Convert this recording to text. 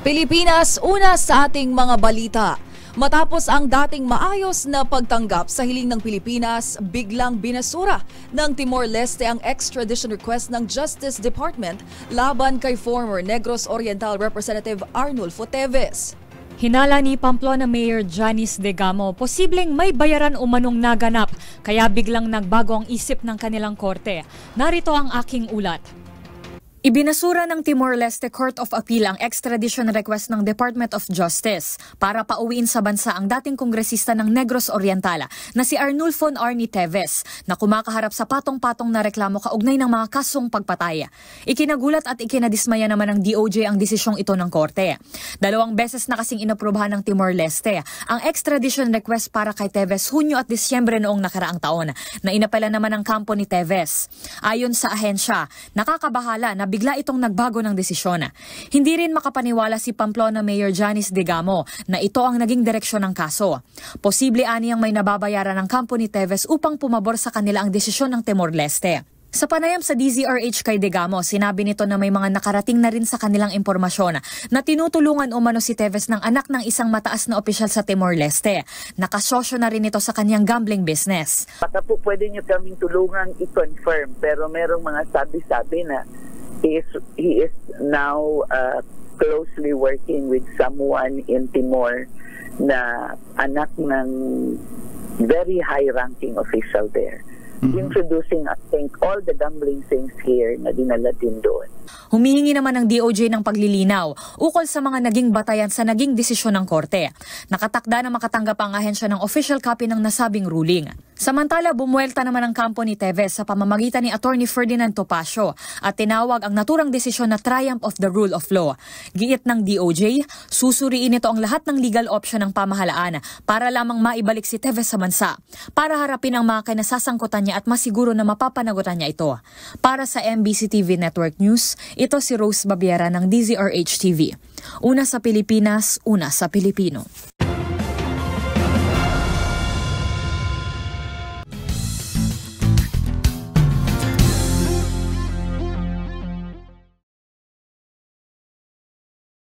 Pilipinas, una sa ating mga balita. Matapos ang dating maayos na pagtanggap sa hiling ng Pilipinas, biglang binasura ng Timor-Leste ang extradition request ng Justice Department laban kay former Negros Oriental Representative Arnulfo Teves. Hinala ni Pamplona Mayor Janice Degamo, posibleng may bayaran umanong naganap kaya biglang nagbago ang isip ng kanilang korte. Narito ang aking ulat. Ibinasura ng Timor-Leste Court of Appeal ang extradition request ng Department of Justice para pauwiin sa bansa ang dating kongresista ng Negros Oriental na si Arnulfo Arnie Teves na kumakaharap sa patong-patong na reklamo kaugnay ng mga kasong pagpatay. Ikinagulat at ikinadismaya naman ng DOJ ang desisyong ito ng korte. 2 beses na kasing inaprubahan ng Timor-Leste ang extradition request para kay Teves Hunyo at Disyembre noong nakaraang taon na inapela naman ang kampo ni Teves. Ayon sa ahensya, nakakabahala na bigla itong nagbago ng desisyon. Hindi rin makapaniwala si Pamplona Mayor Janice Degamo na ito ang naging direksyon ng kaso. Posible aniyang may nababayaran ng kampo ni Teves upang pumabor sa kanila ang desisyon ng Timor-Leste. Sa panayam sa DZRH kay Degamo, sinabi nito na may mga nakarating na rin sa kanilang impormasyon na tinutulungan umano si Teves ng anak ng isang mataas na opisyal sa Timor-Leste. Nakasosyo na rin ito sa kanyang gambling business. Baka po pwede nyo kaming tulungan i-confirm pero merong mga sabi-sabi na he is now closely working with someone in Timor na anak ng very high-ranking official there. Introducing, I think, all the gambling things here na dinala din doon. Humihingi naman ng DOJ ng paglilinaw ukol sa mga naging batayan sa naging desisyon ng korte. Nakatakda na makatanggap ang ahensya ng official copy ng nasabing ruling. Samantala, bumuelta naman ang kampo ni Teves sa pamamagitan ni Attorney Ferdinand Topacio at tinawag ang naturang desisyon na triumph of the rule of law. Giit ng DOJ, susuriin ito ang lahat ng legal option ng pamahalaan para lamang maibalik si Teves sa bansa para harapin ang mga kinasasangkutan niya at masiguro na mapapanagutan niya ito. Para sa MBC TV Network News, ito si Rose Babiera ng DZRH TV. Una sa Pilipinas, una sa Pilipino.